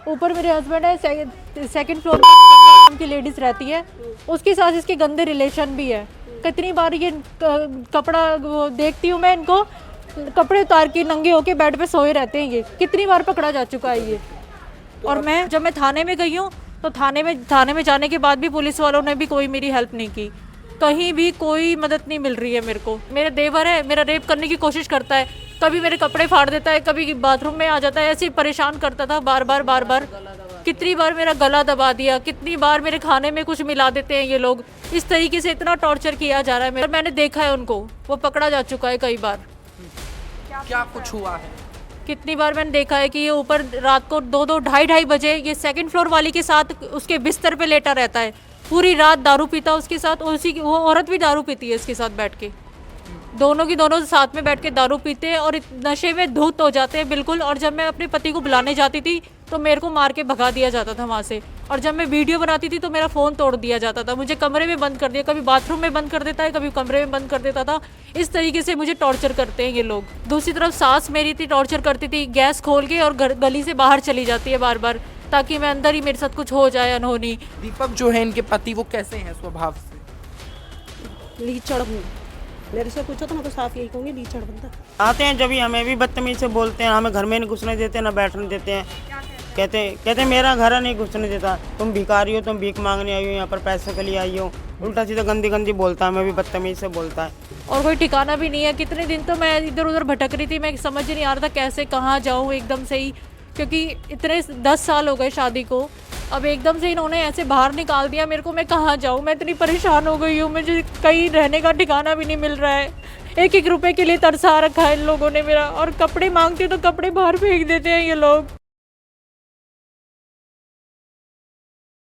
ऊपर मेरे हस्बैंड है, सेकंड फ्लोर पे की लेडीज रहती है, उसके साथ इसके गंदे रिलेशन भी है। कितनी बार ये कपड़ा वो देखती हूँ मैं, इनको कपड़े उतार के नंगे होके बेड पे सोए रहते हैं। ये कितनी बार पकड़ा जा चुका है ये। और मैं थाने में गई हूँ तो थाने में जाने के बाद भी पुलिस वालों ने भी कोई मेरी हेल्प नहीं की, कहीं भी कोई मदद नहीं मिल रही है मेरे को। मेरे देवर है, मेरा रेप करने की कोशिश करता है, कभी मेरे कपड़े फाड़ देता है, कभी बाथरूम में आ जाता है, ऐसे ही परेशान करता था बार बार। कितनी बार मेरा गला दबा दिया, कितनी बार मेरे खाने में कुछ मिला देते हैं ये लोग। इस तरीके से इतना टॉर्चर किया जा रहा है। मैंने देखा है उनको, वो पकड़ा जा चुका है कई बार। क्या कुछ हुआ है? कितनी बार मैंने देखा है कि ये ऊपर रात को 2-2 ढाई बजे ये सेकंड फ्लोर वाली के साथ उसके बिस्तर पे लेटा रहता है, पूरी रात दारू पीता उसके साथ, और उसी वो औरत भी दारू पीती है इसके साथ बैठ के। दोनों साथ में बैठ के दारू पीते हैं और नशे में धुत हो जाते हैं बिल्कुल। और जब मैं अपने पति को बुलाने जाती थी तो मेरे को मार के भगा दिया जाता था वहाँ से। और जब मैं वीडियो बनाती थी तो मेरा फ़ोन तोड़ दिया जाता था, मुझे कमरे में बंद कर दिया, कभी बाथरूम में बंद कर देता है, कभी कमरे में बंद कर देता था। इस तरीके से मुझे टॉर्चर करते हैं ये लोग। दूसरी तरफ सास मेरी थी, टॉर्चर करती थी, गैस खोल के और गली से बाहर चली जाती है बार ताकि मैं अंदर ही मेरे साथ कुछ हो जाए अनहोनी। दीपक जो है इनके पति, वो कैसे हैं स्वभाव से? लीचड़ हूँ, मेरे से पूछो तो मैं तो साफ यही कहूँगी, लीचड़ बंदा। आते हैं जब भी हमें भी बदतमीज से बोलते हैं, हमें घर में नहीं घुसने देते, ना बैठने देते हैं। कहते मेरा घर नहीं घुसने देता, तुम भिखारी हो, तुम भीख मांगने आई हो, यहाँ पर पैसे के लिए आई हो। उल्टा सीधा गंदी बोलता है, हमें भी बदतमीज से बोलता है। और कोई ठिकाना भी नहीं है। कितने दिन तो मैं इधर उधर भटक रही थी, मैं समझ ही नहीं आ रहा था कैसे कहाँ जाऊँ एकदम से ही, क्योंकि इतने 10 साल हो गए शादी को। अब एकदम से इन्होंने ऐसे बाहर निकाल दिया मेरे को, मैं कहाँ जाऊँ। मैं इतनी परेशान हो गई हूँ, मुझे कहीं रहने का ठिकाना भी नहीं मिल रहा है। एक रुपए के लिए तरसा रखा है इन लोगों ने मेरा। और कपड़े मांगती हूँ तो कपड़े बाहर फेंक देते हैं ये लोग।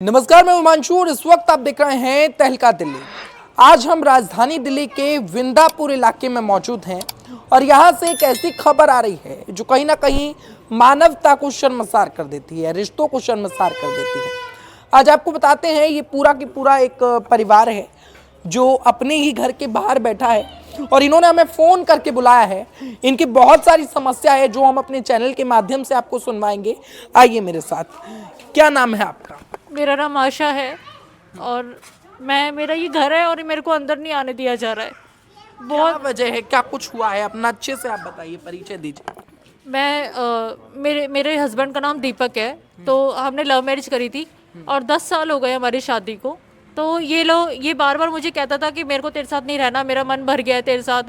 नमस्कार, मैं हिमांशु और इस वक्त आप देख रहे हैं तहलका दिल्ली। आज हम राजधानी दिल्ली के विंदापुर इलाके में मौजूद हैं और यहाँ से एक ऐसी खबर आ रही है जो कहीं ना कहीं मानवता को शर्मसार कर देती है, रिश्तों को शर्मसार कर देती है। आज आपको बताते हैं, ये पूरा की पूरा एक परिवार है जो अपने ही घर के बाहर बैठा है और इन्होंने हमें फ़ोन करके बुलाया है। इनकी बहुत सारी समस्या है जो हम अपने चैनल के माध्यम से आपको सुनवाएंगे। आइए मेरे साथ। क्या नाम है आपका? मेरा नाम आशा है और मेरा ये घर है और मेरे को अंदर नहीं आने दिया जा रहा है। क्या वजह है, क्या कुछ हुआ है? अपना अच्छे से आप बताइए, परिचय दीजिए। मेरे हस्बैंड का नाम दीपक है, तो हमने लव मैरिज करी थी और 10 साल हो गए हमारी शादी को। तो ये बार मुझे कहता था कि मेरे को तेरे साथ नहीं रहना, मेरा मन भर गया है तेरे साथ,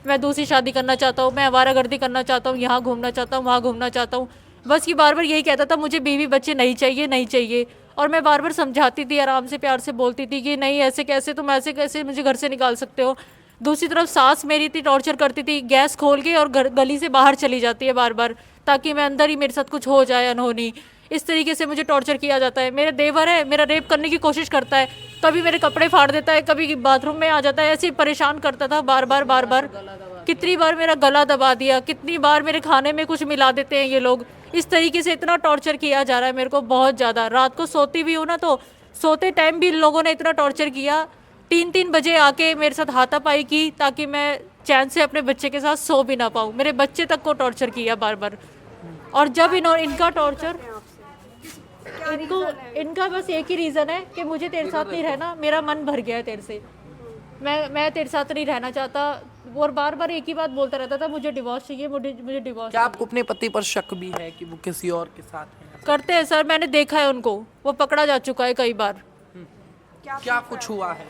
मैं दूसरी शादी करना चाहता हूँ, मैं आवारागर्दी करना चाहता हूँ, यहाँ घूमना चाहता हूँ, वहाँ घूमना चाहता हूँ। बस ये बार यही कहता था, मुझे बीवी बच्चे नहीं चाहिए। और मैं बार समझाती थी, आराम से प्यार से बोलती थी कि नहीं, ऐसे कैसे, तुम ऐसे कैसे मुझे घर से निकाल सकते हो। दूसरी तरफ सास मेरी थी, टॉर्चर करती थी, गैस खोल के और गली से बाहर चली जाती है बार ताकि मैं अंदर ही मेरे साथ कुछ हो जाए अनहोनी। इस तरीके से मुझे टॉर्चर किया जाता है। मेरे देवर है, मेरा रेप करने की कोशिश करता है, कभी मेरे कपड़े फाड़ देता है, कभी बाथरूम में आ जाता है, ऐसे ही परेशान करता था बार बार। कितनी बार मेरा गला दबा दिया, कितनी बार मेरे खाने में कुछ मिला देते हैं ये लोग। इस तरीके से इतना टॉर्चर किया जा रहा है मेरे को बहुत ज़्यादा। रात को सोती भी हूँ ना, तो सोते टाइम भी इन लोगों ने इतना टॉर्चर किया। 3 बजे आके मेरे साथ हाथापाई की ताकि मैं चैन से अपने बच्चे के साथ सो भी ना पाऊँ। मेरे बच्चे तक को टॉर्चर किया बार। और जब इनका टॉर्चर, इनका बस एक ही रीज़न है कि मुझे तेरे साथ नहीं रहना, मेरा मन भर गया है तेरे से, मैं तेरे साथ नहीं रहना चाहता। और बार एक ही बात बोलता रहता था, मुझे डिवोर्स चाहिए, मुझे डिवोर्स। क्या आपको अपने पति पर शक भी है कि वो किसी और के साथ है? करते हैं सर, मैंने देखा है उनको, वो पकड़ा जा चुका है कई बार। क्या कुछ हुआ है?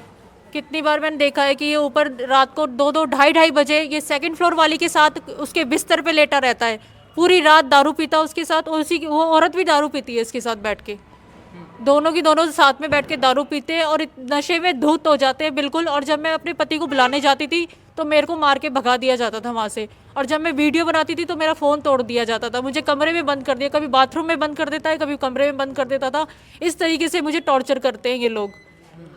कितनी बार मैंने देखा है कि ये ऊपर रात को 2-2 ढाई बजे ये सेकंड फ्लोर वाली के साथ उसके बिस्तर पे लेटा रहता है, पूरी रात दारू पीता उसके साथ, और वो औरत भी दारू पीती है इसके साथ बैठ के। दोनों साथ में बैठ के दारू पीते हैं और नशे में धुत हो जाते हैं बिल्कुल। और जब मैं अपने पति को बुलाने जाती थी तो मेरे को मार के भगा दिया जाता था वहाँ से। और जब मैं वीडियो बनाती थी तो मेरा फ़ोन तोड़ दिया जाता था, मुझे कमरे में बंद कर दिया, कभी बाथरूम में बंद कर देता है, कभी कमरे में बंद कर देता था। इस तरीके से मुझे टॉर्चर करते हैं ये लोग।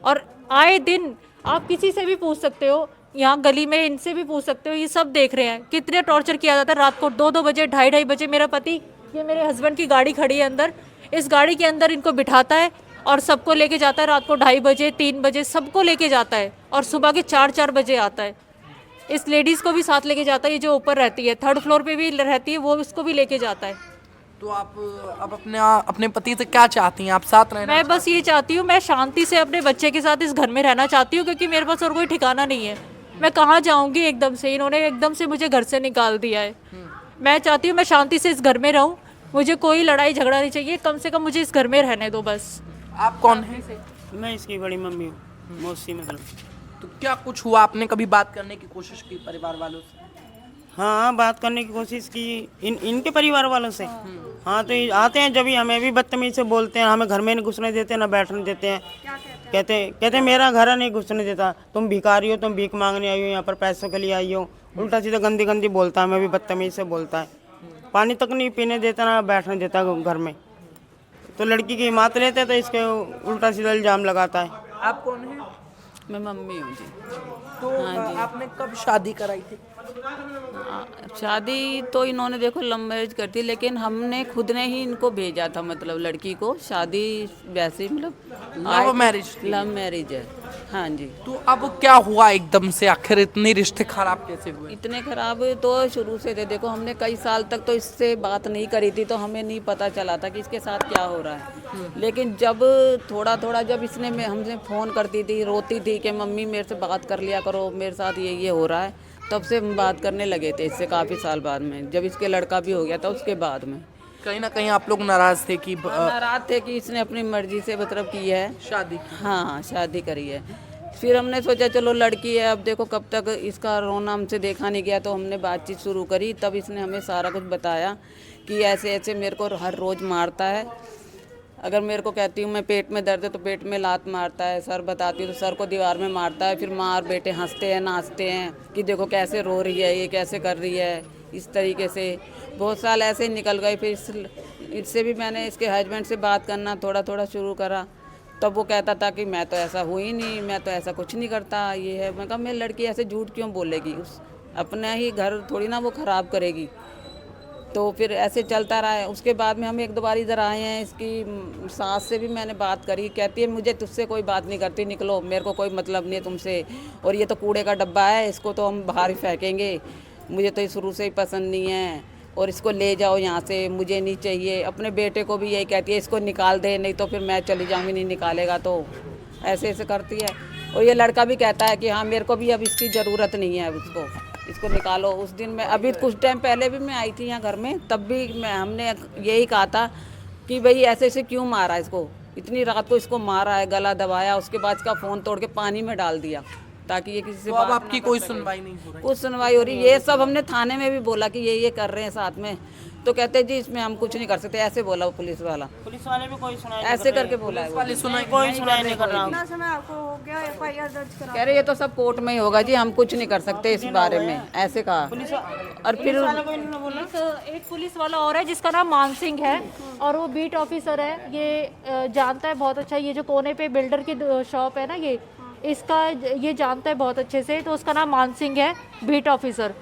और आए दिन आप किसी से भी पूछ सकते हो, यहाँ गली में इनसे भी पूछ सकते हो, ये सब देख रहे हैं कितने टॉर्चर किया जाता है। रात को 2-2 बजे ढाई बजे मेरा पति, ये मेरे हस्बैंड की गाड़ी खड़ी है अंदर, इस गाड़ी के अंदर इनको बिठाता है और सबको लेके जाता है। रात को 2:30 बजे 3 बजे सबको लेके जाता है और सुबह के 4 बजे आता है। इस लेडीज़ को भी साथ लेके जाता है, ये जो ऊपर रहती है, 3rd फ्लोर पे भी रहती है, वो उसको भी लेके जाता है। तो आप अब अपने पति से क्या चाहती हैं? आप साथ रहना? मैं बस ये चाहती हूँ, मैं शांति से अपने बच्चे के साथ इस घर में रहना चाहती हूँ, क्योंकि मेरे पास और कोई ठिकाना नहीं है। मैं कहाँ जाऊँगी एकदम से, इन्होंने एकदम से मुझे घर से निकाल दिया है। मैं चाहती हूँ मैं शांति से इस घर में रहूँ, मुझे कोई लड़ाई झगड़ा नहीं चाहिए, कम से कम मुझे इस घर में रहने दो बस। आप कौन हैं? मैं इसकी बड़ी मम्मी हूँ, मौसी मतलब। तो क्या कुछ हुआ? आपने कभी बात करने की कोशिश की परिवार वालों से? हाँ, बात करने की कोशिश की इनके परिवार वालों से। हाँ, तो ये आते हैं जब ही हमें भी बदतमीज से बोलते हैं, हमें घर में नहीं घुसने देते, ना बैठने देते हैं। कहते मेरा घर नहीं घुसने देता, तुम भिखारी हो, तुम भीख मांगने आई हो, यहाँ पर पैसों के लिए आई हो। उल्टा सीधा गंदी गंदी बोलता है, हमें भी बदतमीज से बोलता है। पानी तक नहीं पीने देता, ना बैठने देता घर में। तो लड़की की हिम्मत लेते तो इसके उल्टा सीधा इल्जाम लगाता है। आप कौन हैं? मैं मम्मी हूँ जी। तो आपने कब शादी कराई थी? शादी तो इन्होंने देखो लव मैरिज कर दी, लेकिन हमने खुद ने ही इनको भेजा था, मतलब लड़की को। शादी वैसे ही मतलब लव मैरिज थी? लव मैरिज है, हाँ जी। तो अब क्या हुआ एकदम से? आखिर इतने रिश्ते खराब कैसे हुए? इतने खराब तो शुरू से थे। देखो हमने कई साल तक तो इससे बात नहीं करी थी, तो हमें नहीं पता चला था कि इसके साथ क्या हो रहा है। लेकिन जब थोड़ा थोड़ा जब इसने हमसे फ़ोन करती थी, रोती थी कि मम्मी मेरे से बात कर लिया करो, मेरे साथ ये हो रहा है, तब से हम बात करने लगे थे इससे काफ़ी साल बाद में। जब इसके लड़का भी हो गया था उसके बाद में कहीं ना कहीं आप लोग नाराज थे कि नाराज थे कि इसने अपनी मर्जी से मतलब की है, शादी की? हाँ शादी करी है। फिर हमने सोचा चलो लड़की है, अब देखो कब तक इसका रोना हमसे देखा नहीं गया, तो हमने बातचीत शुरू करी। तब इसने हमें सारा कुछ बताया कि ऐसे ऐसे मेरे को हर रोज़ मारता है। अगर मेरे को कहती हूँ मैं पेट में दर्द है तो पेट में लात मारता है, सर बताती हूँ तो सर को दीवार में मारता है। फिर माँ और बेटे हंसते हैं, नाचते हैं कि देखो कैसे रो रही है, ये कैसे कर रही है। इस तरीके से बहुत साल ऐसे ही निकल गए। फिर इससे भी मैंने इसके हस्बैंड से बात करना थोड़ा थोड़ा शुरू करा, तब वो कहता था कि मैं तो ऐसा हुई नहीं, मैं तो ऐसा कुछ नहीं करता, ये है। मैं कहा मेरी लड़की ऐसे झूठ क्यों बोलेगी, उस अपना ही घर थोड़ी ना वो ख़राब करेगी। तो फिर ऐसे चलता रहा है। उसके बाद में हम एक दो बार इधर आए हैं, इसकी सास से भी मैंने बात करी, कहती है मुझे तुझसे कोई बात नहीं करती, निकलो, मेरे को कोई मतलब नहीं है तुमसे, और ये तो कूड़े का डब्बा है, इसको तो हम बाहर ही फेंकेंगे, मुझे तो ये शुरू से ही पसंद नहीं है, और इसको ले जाओ यहाँ से, मुझे नहीं चाहिए। अपने बेटे को भी यही कहती है इसको निकाल दे, नहीं तो फिर मैं चली जाऊँगी, नहीं निकालेगा तो। ऐसे ऐसे करती है। और ये लड़का भी कहता है कि हाँ मेरे को भी अब इसकी ज़रूरत नहीं है, इसको निकालो। उस दिन मैं अभी कुछ टाइम पहले भी मैं आई थी यहाँ घर में, तब भी हमने यही कहा था कि भाई ऐसे ऐसे क्यों मारा इसको, इतनी रात को इसको मारा है, गला दबाया, उसके बाद इसका फ़ोन तोड़ के पानी में डाल दिया ताकि ये किसी से तो अब आपकी कोई सुनवाई नहीं हो रही? कुछ सुनवाई हो रही। ये सब हमने थाने में भी बोला कि ये कर रहे हैं साथ में, तो कहते जी इसमें हम कुछ नहीं कर सकते, ऐसे बोला वो पुलिस वाला। पुलिस वाले भी कोई सुनाई ऐसे करके बोला है वो। वाले सुनाई कोई सुनाई नहीं कर रहा। कह रहे ये तो सब कोर्ट में ही होगा जी, हम कुछ नहीं कर सकते इस बारे में, ऐसे कहा। और फिर एक पुलिस वाला और है जिसका नाम मान सिंह है, और वो बीट ऑफिसर है। ये जानता है बहुत अच्छा, ये जो कोने पे बिल्डर की शॉप है ना, ये जानता है बहुत अच्छे से। तो उसका नाम मान सिंह है, बीट ऑफिसर।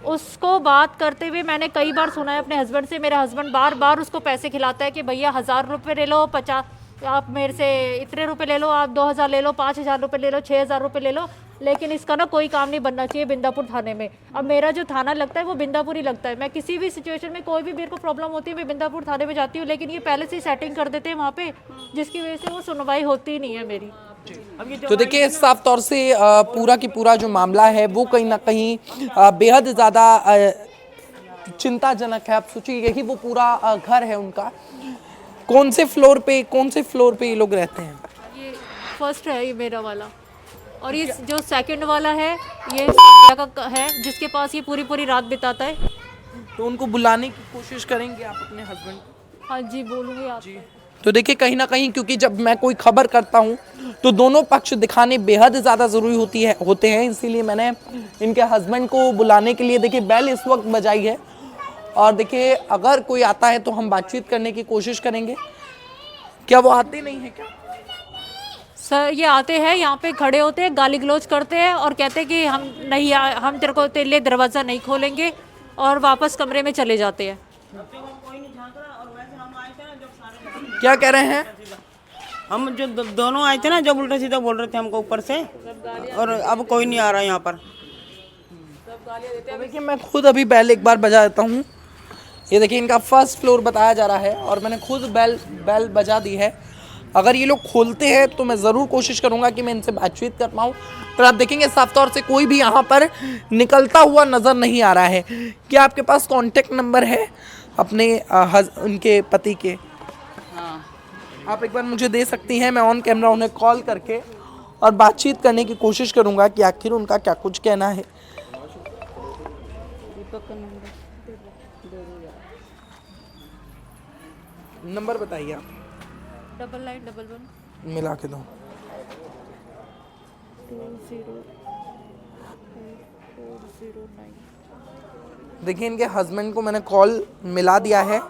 उसको बात करते हुए मैंने कई बार सुना है अपने हस्बैंड से। मेरा हस्बैंड बार बार उसको पैसे खिलाता है कि भैया 1000 रुपये ले लो, 50 आप मेरे से इतने रुपए ले लो, आप 2000 ले लो, 5000 रुपये ले लो, 6000 रुपये ले लो, लेकिन इसका ना कोई काम नहीं बनना चाहिए बिंदापुर थाने में। अब मेरा जो थाना लगता है वो बिंदापुर ही लगता है। मैं किसी भी सिचुएशन में कोई भी मेरे को प्रॉब्लम होती है मैं बिंदापुर थाने में जाती हूँ, लेकिन ये पहले से ही सेटिंग कर देते हैं वहाँ पे, जिसकी वजह से वो सुनवाई होती ही नहीं है मेरी। तो देखिए साफ तौर से पूरा की पूरा जो मामला है वो कहीं ना कहीं बेहद ज़्यादा चिंताजनक है। आप सोचिए यही वो पूरा घर है उनका। कौन से फ्लोर पे ये लोग रहते हैं? ये फर्स्ट है, ये मेरा वाला, और ये जो सेकंड वाला है ये संध्या का है, जिसके पास ये पूरी पूरी रात बिताता है। तो उनको बुलाने की कोशिश करेंगे आप अपने हस्बैंड? हाँ जी, बोलूँगी आप। तो देखिए कहीं ना कहीं, क्योंकि जब मैं कोई खबर करता हूं तो दोनों पक्ष दिखाने बेहद ज़्यादा ज़रूरी होते हैं, इसीलिए मैंने इनके हस्बैंड को बुलाने के लिए देखिए बेल इस वक्त बजाई है। और देखिए अगर कोई आता है तो हम बातचीत करने की कोशिश करेंगे। क्या वो आते नहीं है क्या? सर ये आते हैं, यहाँ पे खड़े होते हैं, गाली गलौज करते हैं और कहते हैं कि हम तेरे लिए दरवाज़ा नहीं खोलेंगे, और वापस कमरे में चले जाते हैं। क्या कह रहे हैं? हम जो दोनों आए थे ना, जब उल्टा सीधा बोल रहे थे हमको ऊपर से, और अब कोई नहीं आ रहा यहाँ पर। देखिए मैं खुद अभी पहले एक बार बजा देता हूँ। ये देखिए इनका फर्स्ट फ्लोर बताया जा रहा है और मैंने खुद बेल बजा दी है। अगर ये लोग खोलते हैं तो मैं ज़रूर कोशिश करूँगा कि मैं इनसे बातचीत कर पाऊँ, पर आप देखेंगे साफ तौर से कोई भी यहाँ पर निकलता हुआ नज़र नहीं आ रहा है। क्या आपके पास कॉन्टेक्ट नंबर है अपने उनके पति के? हाँ, आप एक बार मुझे दे सकती हैं, मैं ऑन कैमरा उन्हें कॉल करके और बातचीत करने की कोशिश करूँगा कि आखिर उनका क्या कुछ कहना है। दीपक का नंबर नंबर बताइए आप। 9911 मिला के दो। 20849। देखिए इनके हस्बैंड को मैंने कॉल मिला दिया है।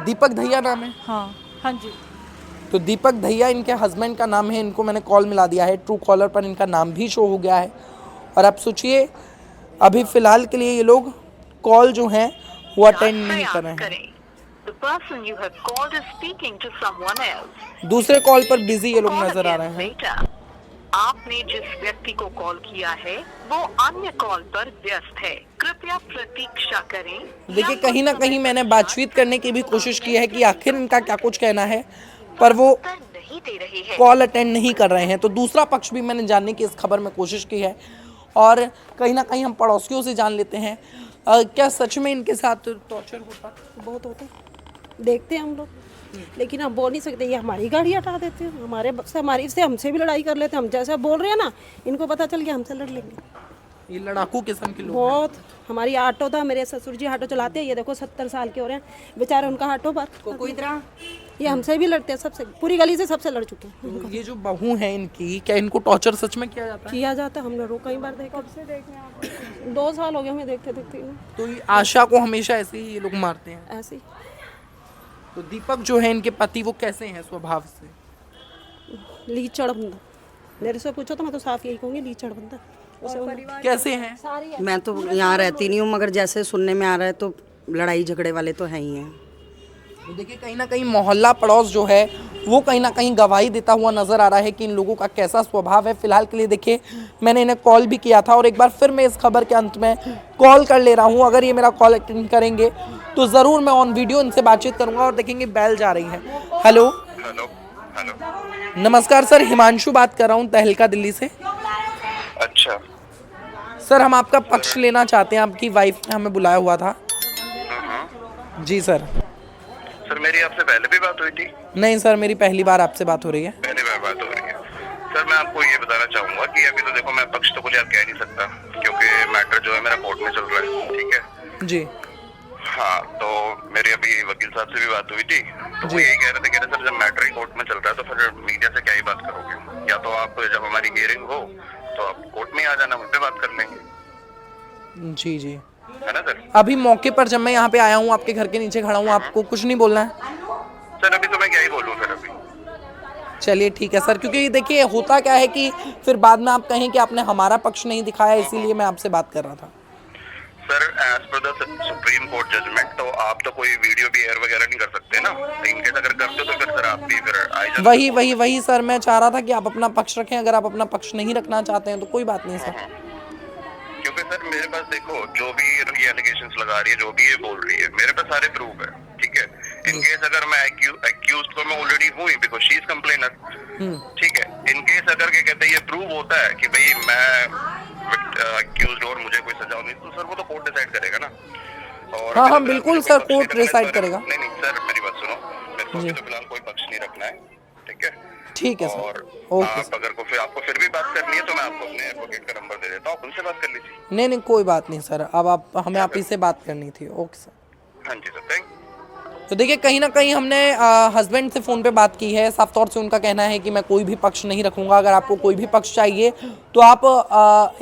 दीपक धैया नाम है। हाँ हाँ जी। तो दीपक धैया इनके हस्बैंड का नाम है, इनको मैंने कॉल मिला दिया है। ट्रू कॉलर पर इनका नाम भी शो हो गया है। और आप सोचिए अभी फ़िलहाल के लिए ये लोग कॉल जो हैं वो अटेंड नहीं कर रहे हैं। The person you have called is speaking to someone else. दूसरे कॉल पर बिजी ये लोग Call नजर आ again रहे हैं। later. आपने जिस व्यक्ति को कॉल किया है वो अन्य कॉल पर व्यस्त है, कृपया प्रतीक्षा करें। देखिए कहीं ना कहीं मैंने बातचीत करने की भी कोशिश की है कि आखिर इनका क्या कुछ कहना है, पर वो उत्तर नहीं दे रहे हैं। कॉल अटेंड नहीं कर रहे हैं। तो दूसरा पक्ष भी मैंने जानने की इस खबर में कोशिश की है और कहीं ना कहीं हम पड़ोसियों से जान लेते हैं क्या सच में इनके साथ टॉर्चर होता? बहुत होते देखते हैं हम लोग, लेकिन हम बोल नहीं सकते। ये हमारी गाड़ी हटा देते हैं, हमारी से हमसे भी लड़ाई कर लेते हैं। हम जैसे बोल रहे हैं ना, इनको पता चल गया हमसे लड़ लेंगे। ये लड़ाकू किस्म के लोग हैं। बहुत। हमारी ऑटो था, मेरे ससुर जी ऑटो चलाते हैं। ये देखो 70 साल के हो रहे हैं बेचारे, उनका ऑटो पर कोई तरह ये हमसे भी लड़ते हैं, सबसे पूरी गली से सबसे लड़ चुके हैं। तो ये जो बहू हैं इनकी, क्या इनको टॉर्चर सच में किया जाता है? किया जाता है, हमने कई बार देखा। 2 साल हो गए हमें देखते देखते तो ये आशा को हमेशा ऐसे ही ये लोग मारते हैं। ऐसे ही। तो दीपक जो है इनके पति, वो कैसे हैं स्वभाव से? लीचड़ बंदा, मेरे से पूछो तो मैं तो साफ यही कहूँगी, लीचड़ बंदा। कैसे हैं? मैं तो यहाँ रहती नहीं हूँ, मगर जैसे सुनने में आ रहा है तो लड़ाई झगड़े वाले तो हैं ही हैं। तो देखिए कहीं ना कहीं मोहल्ला पड़ोस जो है वो कहीं ना कहीं गवाही देता हुआ नजर आ रहा है कि इन लोगों का कैसा स्वभाव है। फिलहाल के लिए देखिए मैंने इन्हें कॉल भी किया था और एक बार फिर मैं इस खबर के अंत में कॉल कर ले रहा हूँ। अगर ये मेरा कॉल अटेंड करेंगे तो ज़रूर मैं ऑन वीडियो इनसे बातचीत करूँगा। और देखेंगे बेल जा रही है। हेलो हेलो हेलो, नमस्कार सर, हिमांशु बात कर रहा हूँ तहलका दिल्ली से। अच्छा सर हम आपका पक्ष लेना चाहते हैं, आपकी वाइफ ने हमें बुलाया हुआ था। जी सर। सर मेरी आपसे पहले भी बात हुई थी? नहीं सर, मेरी पहली बार आपसे बात हो रही है। पहली बार बात हो रही है। सर मैं आपको ये बताना चाहूँगा कि अभी तो देखो मैं पक्ष तो कुछ कह नहीं सकता क्योंकि मैटर जो है मेरा कोर्ट में चल रहा है, ठीक है जी। हाँ, तो मेरी अभी वकील साहब से भी बात हुई थी, तो वो यही कह रहे थे कि सर जब मैटर ही कोर्ट में चल रहा है तो फिर मीडिया से क्या ही बात करोगे, या तो आप जब हमारी हियरिंग हो तो आप कोर्ट में आ जाना, वहाँ पे बात कर लेंगे। जी जी, है ना सर? अभी मौके पर जब मैं यहाँ पे आया हूँ, आपके घर के नीचे खड़ा हूँ, आपको कुछ नहीं बोलना है? सर अभी तो मैं क्या ही बोलूँ सर अभी। चलिए ठीक है सर, क्योंकि देखिए होता क्या है कि फिर बाद में आप कहें कि आपने हमारा पक्ष नहीं दिखाया, इसीलिए मैं आपसे बात कर रहा था। Sir as per the supreme court judgment तो आप तो कोई वीडियो भी एयर वगैरह नहीं कर सकते ना, इनकेस अगर करते हो तो फिर सर आप भी फिर आई जाते। वही सर मैं चाह रहा था कि आप अपना पक्ष रखें। अगर आप अपना पक्ष नहीं रखना चाहते हैं तो कोई बात नहीं सर। क्योंकि सर मेरे पास देखो जो भी ये एलिगेशंस लगा रही है, जो भी ये बोल रही है, मेरे पास सारे प्रूफ है, ठीक है। इन केस अगर मैं एक्यूज्ड तो मैं ऑलरेडी हूँ ही बिकॉज शी इज कंप्लेनर, ठीक है। इन केस अगर क्या कहते हैं ये प्रूव होता है कि भाई मैं एक्यूज्ड और मुझे कोई सजा नहीं, तो सर वो तो कोर्ट डिसाइड करेगा ना। और हाँ बिल्कुल सर, कोर्ट डिसाइड करेगा। नहीं सर मेरी बात सुनो, मेरे को तो फिलहाल कोई पक्ष नहीं रखना है, ठीक है। ठीक है सर, और ओके आप अगर आपको फिर भी बात करनी है तो मैं आपको अपने एडवोकेट का नंबर दे देता हूँ, आप उनसे बात कर लीजिए। नहीं कोई बात नहीं सर, अब आप हमें आप ही से बात करनी थी। Okay sir. हाँ जी सर, थैंक। तो देखिए कहीं ना कहीं हमने हस्बैंड से फ़ोन पे बात की है। साफ तौर से उनका कहना है कि मैं कोई भी पक्ष नहीं रखूँगा। अगर आपको कोई भी पक्ष चाहिए तो आप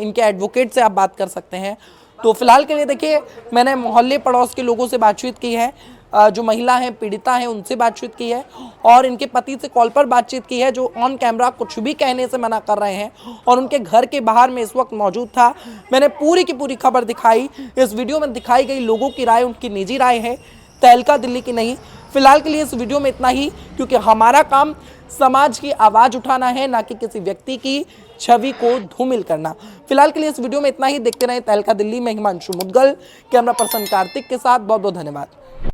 इनके एडवोकेट से आप बात कर सकते हैं। तो फिलहाल के लिए देखिए मैंने मोहल्ले पड़ोस के लोगों से बातचीत की है, जो महिला हैं पीड़िता हैं उनसे बातचीत की है, और इनके पति से कॉल पर बातचीत की है जो ऑन कैमरा कुछ भी कहने से मना कर रहे हैं। और उनके घर के बाहर में इस वक्त मौजूद था। मैंने पूरी की पूरी खबर दिखाई। इस वीडियो में दिखाई गई लोगों की राय उनकी निजी राय है, तहलका दिल्ली की नहीं। फिलहाल के लिए इस वीडियो में इतना ही, क्योंकि हमारा काम समाज की आवाज उठाना है, ना कि किसी व्यक्ति की छवि को धूमिल करना। फिलहाल के लिए इस वीडियो में इतना ही। देखते रहे तहलका दिल्ली में। हिमांशु मुदगल, कैमरा पर्सन कार्तिक के साथ। बहुत बहुत धन्यवाद।